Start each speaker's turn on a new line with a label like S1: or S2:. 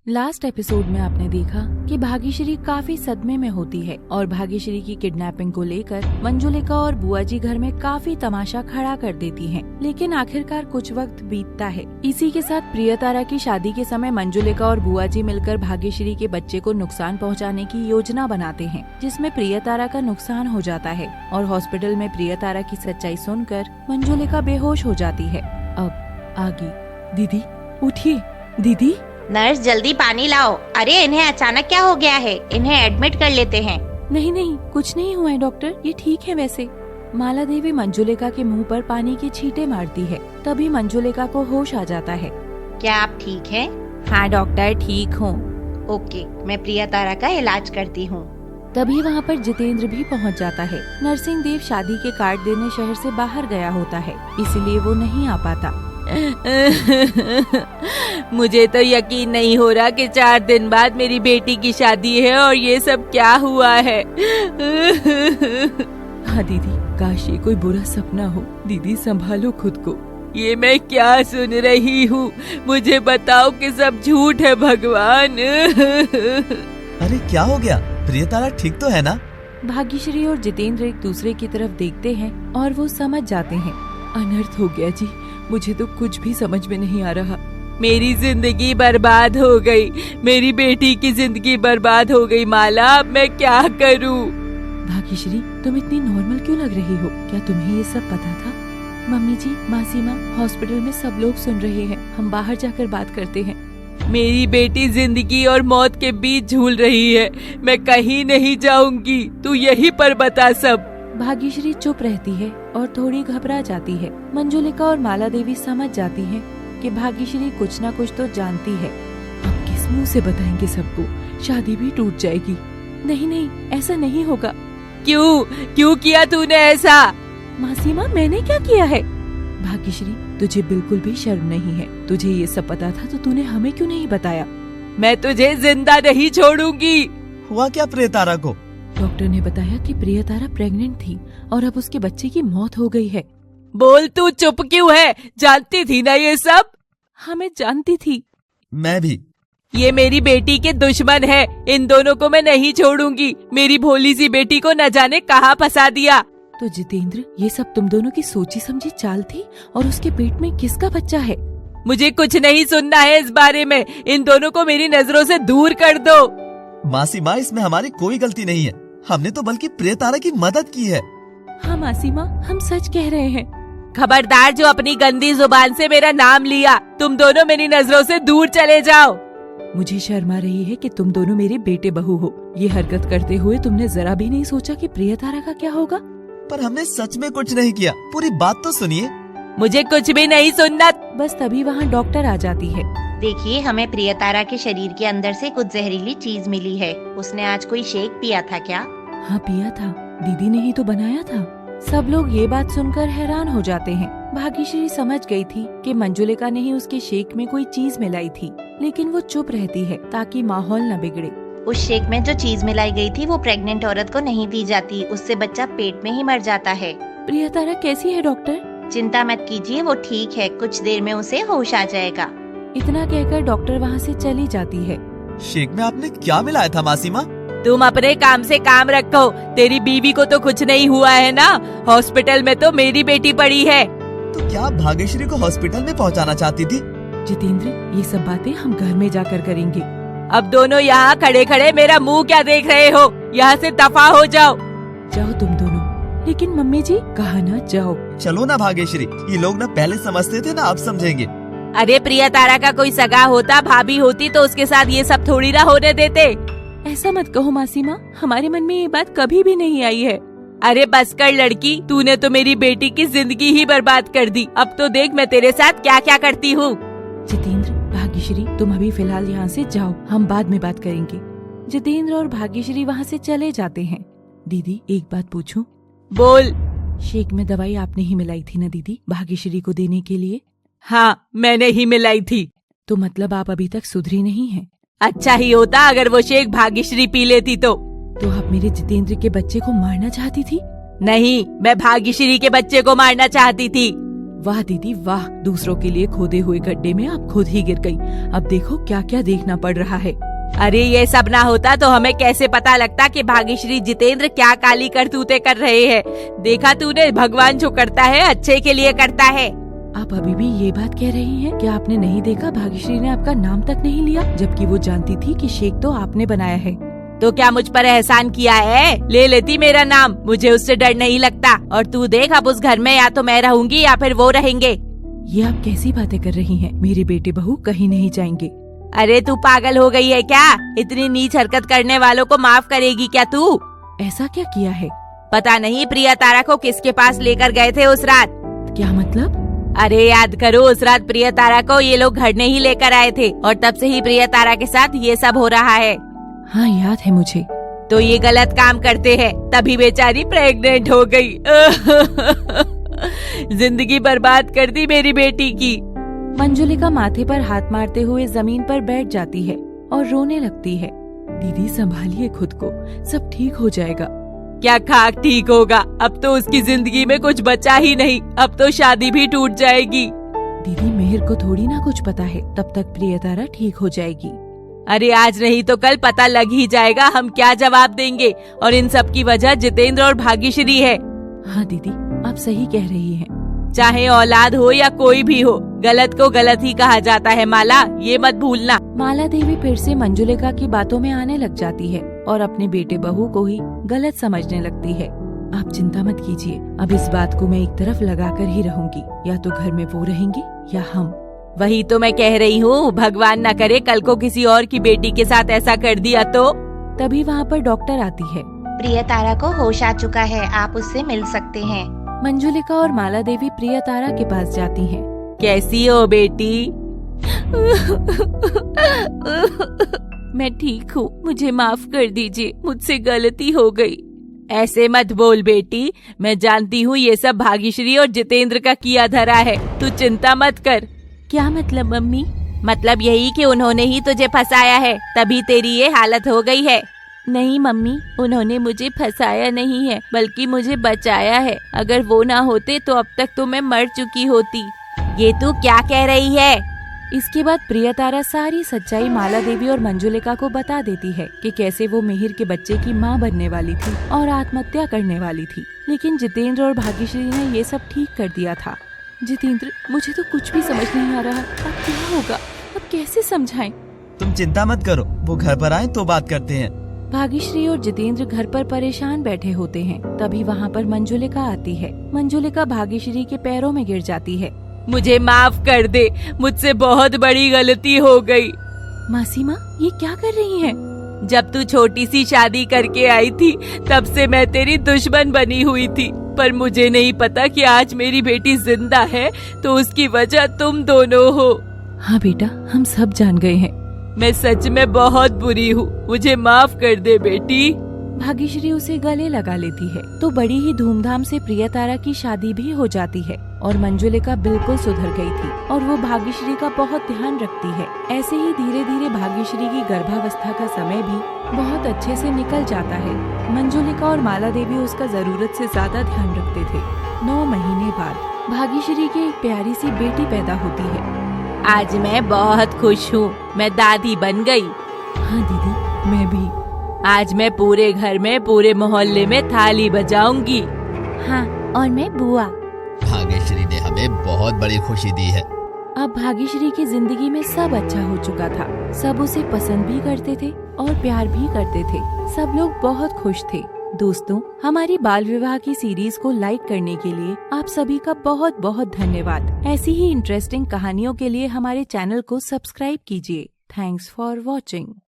S1: Last episode में आपने देखा कि भाग्यश्री काफी सदमे में होती है और भाग्यश्री की किडनैपिंग को लेकर मंजुलिका और बुआ जी घर में काफी तमाशा खड़ा कर देती हैं। लेकिन आखिरकार कुछ वक्त बीतता है। इसी के साथ प्रियतारा की शादी के समय मंजुलिका और बुआ जी मिलकर भाग्यश्री के बच्चे को नुकसान पहुँचाने की योजना बनाते हैं, जिसमें प्रियतारा का नुकसान हो जाता है और हॉस्पिटल में प्रियतारा की सच्चाई सुनकर मंजुलिका बेहोश हो जाती है। अब आगे। दीदी उठिए। दीदी।
S2: नर्स जल्दी पानी लाओ। अरे इन्हें अचानक क्या हो गया है? इन्हें एडमिट कर लेते हैं।
S1: नहीं नहीं, कुछ नहीं हुआ है डॉक्टर, ये ठीक है। वैसे माला देवी मंजुलिका के मुंह पर पानी की छींटे मारती है। तभी मंजुलिका को होश आ जाता है।
S2: क्या आप ठीक हैं?
S1: हाँ डॉक्टर, ठीक हूँ।
S2: ओके, मैं प्रियतारा का इलाज करती हूँ।
S1: तभी वहाँ पर जितेंद्र भी पहुँच जाता है। नरसिंह देव शादी के कार्ड देने शहर से बाहर गया होता है, इसीलिए वो नहीं आ पाता।
S3: मुझे तो यकीन नहीं हो रहा कि 4 दिन बाद मेरी बेटी की शादी है और ये सब क्या हुआ है।
S1: हाँ दीदी, काश ये कोई बुरा सपना हो। दीदी संभालो खुद को।
S3: ये मैं क्या सुन रही हूँ? मुझे बताओ कि सब झूठ है भगवान।
S4: अरे क्या हो गया? प्रियतारा ठीक तो है ना?
S1: भाग्यश्री और जितेंद्र एक दूसरे की तरफ देखते हैं और वो समझ जाते हैं। अनर्थ हो गया जी, मुझे तो कुछ भी समझ में नहीं आ रहा।
S3: मेरी जिंदगी बर्बाद हो गई, मेरी बेटी की जिंदगी बर्बाद हो गई। माला, अब मैं क्या करूं?
S1: भाग्यश्री, तुम इतनी नॉर्मल क्यों लग रही हो? क्या तुम्हें ये सब पता था? मम्मी जी, मासी माँ, हॉस्पिटल में सब लोग सुन रहे हैं, हम बाहर जाकर बात करते हैं।
S3: मेरी बेटी जिंदगी और मौत के बीच झूल रही है। मैं कहीं नहीं जाऊंगी, तू यहीं पर बता सब।
S1: भाग्यश्री चुप रहती है और थोड़ी घबरा जाती है। मंजुलिका और माला देवी समझ जाती हैं कि भाग्यश्री कुछ न कुछ तो जानती है। अब किस मुंह से बताएंगे सबको? शादी भी टूट जाएगी। नहीं नहीं, ऐसा नहीं होगा।
S3: क्यों किया तूने ऐसा?
S1: मासी माँ, मैंने क्या किया है? भाग्यश्री, तुझे बिल्कुल भी शर्म नहीं है? तुझे ये सब पता था तो तूने हमें क्यों नहीं बताया?
S3: मैं तुझे जिंदा नहीं छोड़ूंगी।
S4: हुआ क्या प्रियतारा को?
S1: डॉक्टर ने बताया कि प्रियतारा प्रेग्नेंट थी और अब उसके बच्चे की मौत हो गई है।
S3: बोल, तू चुप क्यों है? जानती थी ना ये सब?
S1: हाँ, मैं जानती थी।
S4: मैं भी।
S3: ये मेरी बेटी के दुश्मन है, इन दोनों को मैं नहीं छोड़ूंगी। मेरी भोली सी बेटी को न जाने कहाँ फंसा दिया।
S1: तो जितेंद्र, ये सब तुम दोनों की सोची समझी चाल थी? और उसके पेट में किसका बच्चा है?
S3: मुझे कुछ नहीं सुनना है इस बारे में। इन दोनों को मेरी नजरों से दूर कर दो।
S4: मासी माँ, इसमें हमारी कोई गलती नहीं है। हमने तो बल्कि प्रियतारा की मदद की है।
S1: हाँ मासी माँ, हम सच कह रहे हैं।
S3: खबरदार जो अपनी गंदी जुबान से मेरा नाम लिया। तुम दोनों मेरी नजरों से दूर चले जाओ।
S1: मुझे शर्म आ रही है कि तुम दोनों मेरे बेटे बहू हो। ये हरकत करते हुए तुमने जरा भी नहीं सोचा कि प्रियतारा का क्या होगा?
S4: पर हमने सच में कुछ नहीं किया। पूरी बात तो सुनिए।
S3: मुझे कुछ भी नहीं सुनना।
S1: बस तभी वहाँ डॉक्टर आ जाती है।
S2: देखिए, हमें प्रियतारा के शरीर के अंदर से कुछ जहरीली चीज मिली है। उसने आज कोई शेक पिया था क्या?
S1: हाँ पिया था, दीदी ने ही तो बनाया था। सब लोग ये बात सुनकर हैरान हो जाते हैं। भाग्यश्री समझ गई थी कि मंजुलिका ने ही उसके शेक में कोई चीज मिलाई थी, लेकिन वो चुप रहती है ताकि माहौल न बिगड़े।
S2: उस शेक में जो चीज मिलाई गई थी वो प्रेग्नेंट औरत को नहीं दी जाती, उससे बच्चा पेट में ही मर जाता है।
S1: प्रियतारा कैसी है डॉक्टर?
S2: चिंता मत कीजिए, वो ठीक है। कुछ देर में उसे होश आ जाएगा।
S1: इतना कहकर डॉक्टर वहाँ से चली जाती है।
S4: शेक में आपने क्या मिलाया था मासी माँ?
S3: तुम अपने काम से काम रखो। तेरी बीवी को तो कुछ नहीं हुआ है ना? हॉस्पिटल में तो मेरी बेटी पड़ी है।
S4: तो क्या आप भाग्यश्री को हॉस्पिटल में पहुंचाना चाहती थी?
S1: जितेंद्र, ये सब बातें हम घर में जाकर करेंगे।
S3: अब दोनों यहाँ खड़े खड़े मेरा मुंह क्या देख रहे हो? यहाँ से दफा हो जाओ।
S1: जाओ तुम दोनों। लेकिन मम्मी जी, कहा ना जाओ।
S4: चलो ना भाग्यश्री, ये लोग ना पहले समझते थे ना, अब समझेंगे।
S3: अरे प्रियतारा का कोई सगा होता, भाभी होती तो उसके साथ ये सब थोड़ी ना होने देते।
S1: ऐसा मत कहो मासी माँ, हमारे मन में ये बात कभी भी नहीं आई है।
S3: अरे बस कर लड़की, तूने तो मेरी बेटी की जिंदगी ही बर्बाद कर दी। अब तो देख मैं तेरे साथ क्या क्या करती हूँ।
S1: जितेंद्र, भाग्यश्री, तुम अभी फिलहाल यहाँ से जाओ, हम बाद में बात करेंगे। जितेंद्र और भाग्यश्री वहाँ से चले जाते हैं। दीदी, एक बात पूछूं?
S3: बोल।
S1: शेक में दवाई आपने ही मिलाई थी ना दीदी, भाग्यश्री को देने के लिए?
S3: हाँ, मैंने ही मिलाई थी।
S1: तो मतलब आप अभी तक सुधरी नहीं हैं?
S3: अच्छा ही होता अगर वो शेक भाग्यश्री पी लेती तो
S1: आप मेरे जितेंद्र के बच्चे को मारना चाहती थी?
S3: नहीं, मैं भाग्यश्री के बच्चे को मारना चाहती थी।
S1: वाह दीदी वाह, दूसरों के लिए खोदे हुए गड्ढे में आप खुद ही गिर गई। अब देखो क्या क्या देखना पड़ रहा है।
S3: अरे ये सब ना होता तो हमें कैसे पता लगता कि भाग्यश्री जितेंद्र क्या काली करतूतें कर रहे हैं। देखा तूने, भगवान जो करता है अच्छे के लिए करता है।
S1: आप अभी भी ये बात कह रही हैं? क्या आपने नहीं देखा भाग्यश्री ने आपका नाम तक नहीं लिया, जबकि वो जानती थी कि शेक तो आपने बनाया है।
S3: तो क्या मुझ पर एहसान किया है? ले लेती मेरा नाम, मुझे उससे डर नहीं लगता। और तू देख, अब उस घर में या तो मैं रहूंगी या फिर वो रहेंगे।
S1: ये आप कैसी बातें कर रही हैं? मेरे बेटे बहू कहीं नहीं जाएंगे।
S3: अरे तू पागल हो गई है क्या? इतनी नीच हरकत करने वालों को माफ करेगी क्या तू?
S1: ऐसा क्या किया है?
S3: पता नहीं प्रिया तारा को किसके पास लेकर गए थे उस रात।
S1: क्या मतलब?
S3: अरे याद करो, उस रात प्रिया तारा को ये लोग घर नहीं लेकर आए थे और तब से ही प्रिया तारा के साथ ये सब हो रहा है।
S1: हाँ याद है मुझे।
S3: तो ये गलत काम करते हैं, तभी बेचारी प्रेग्नेंट हो गई। जिंदगी बर्बाद कर दी मेरी बेटी की।
S1: मंजुलिका माथे पर हाथ मारते हुए जमीन पर बैठ जाती है और रोने लगती है। दीदी संभालिए खुद को, सब ठीक हो जाएगा।
S3: क्या खाक ठीक होगा? अब तो उसकी जिंदगी में कुछ बचा ही नहीं, अब तो शादी भी टूट जाएगी।
S1: दीदी मेहर को थोड़ी ना कुछ पता है, तब तक प्रियतारा ठीक हो जाएगी।
S3: अरे आज नहीं तो कल पता लग ही जाएगा, हम क्या जवाब देंगे। और इन सब की वजह जितेंद्र और भाग्यश्री है।
S1: हाँ दीदी आप सही कह रही हैं।
S3: चाहे औलाद हो या कोई भी हो, गलत को गलत ही कहा जाता है माला, ये मत भूलना।
S1: माला देवी फिर से मंजुलिका की बातों में आने लग जाती है और अपने बेटे बहू को ही गलत समझने लगती है। आप चिंता मत कीजिए, अब इस बात को मैं एक तरफ लगाकर ही रहूंगी, या तो घर में वो रहेंगे या हम।
S3: वही तो मैं कह रही हूँ, भगवान न करे कल को किसी और की बेटी के साथ ऐसा कर दिया तो।
S1: तभी वहाँ पर डॉक्टर आती है।
S2: प्रिया तारा को होश आ चुका है, आप उससे मिल सकते हैं।
S1: मंजुलिका और माला देवी प्रिया तारा के पास जाती हैं।
S3: कैसी हो बेटी?
S1: मैं ठीक हूँ, मुझे माफ कर दीजिए, मुझसे गलती हो गई।
S3: ऐसे मत बोल बेटी, मैं जानती हूँ ये सब भाग्यश्री और जितेंद्र का किया धरा है, तू चिंता मत कर।
S1: क्या मतलब मम्मी?
S3: मतलब यही कि उन्होंने ही तुझे फंसाया है, तभी तेरी ये हालत हो गई है।
S1: नहीं मम्मी, उन्होंने मुझे फंसाया नहीं है, बल्कि मुझे बचाया है। अगर वो ना होते तो अब तक तो मैं मर चुकी होती।
S3: ये तू क्या कह रही है?
S1: इसके बाद प्रिया तारा सारी सच्चाई माला देवी और मंजुलिका को बता देती है कि कैसे वो मिहिर के बच्चे की माँ बनने वाली थी और आत्महत्या करने वाली थी, लेकिन जितेंद्र और भाग्यश्री ने ये सब ठीक कर दिया था। जितेंद्र, मुझे तो कुछ भी समझ नहीं आ रहा, अब क्या होगा, अब कैसे समझाएं?
S4: तुम चिंता मत करो, वो घर पर आए तो बात करते हैं।
S1: भाग्यश्री और जितेंद्र घर पर परेशान बैठे होते हैं। तभी वहाँ पर मंजुलिका आती है। मंजुलिका भाग्यश्री के पैरों में गिर जाती है।
S3: मुझे माफ कर दे, मुझसे बहुत बड़ी गलती हो गई।
S1: मासी माँ, ये क्या कर रही हैं?
S3: जब तू छोटी सी शादी करके आई थी तब से मैं तेरी दुश्मन बनी हुई थी, पर मुझे नहीं पता कि आज मेरी बेटी जिंदा है तो उसकी वजह तुम दोनों हो।
S1: हाँ बेटा, हम सब जान गए हैं।
S3: मैं सच में बहुत बुरी हूँ, मुझे माफ कर दे बेटी।
S1: भाग्यश्री उसे गले लगा लेती है तो बड़ी ही धूमधाम से प्रिया तारा की शादी भी हो जाती है और मंजुलिका बिल्कुल सुधर गई थी और वो भाग्यश्री का बहुत ध्यान रखती है। ऐसे ही धीरे धीरे भाग्यश्री की गर्भावस्था का समय भी बहुत अच्छे से निकल जाता है। मंजुलिका और माला देवी उसका जरूरत से ज्यादा ध्यान रखते थे। 9 महीने बाद भाग्यश्री की एक प्यारी सी बेटी पैदा होती है।
S3: आज मैं बहुत खुश हूँ, मैं दादी बन गई।
S1: हाँ दीदी, मैं भी।
S3: आज मैं पूरे घर में, पूरे मोहल्ले में थाली बजाऊंगी।
S1: हाँ, और मैं बुआ।
S4: भाग्यश्री ने हमें बहुत बड़ी खुशी दी है।
S1: अब भाग्यश्री की जिंदगी में सब अच्छा हो चुका था। सब उसे पसंद भी करते थे और प्यार भी करते थे। सब लोग बहुत खुश थे। दोस्तों, हमारी बाल विवाह की सीरीज को लाइक करने के लिए आप सभी का बहुत बहुत धन्यवाद। ऐसी ही इंटरेस्टिंग कहानियों के लिए हमारे चैनल को सब्सक्राइब कीजिए। Thanks for watching.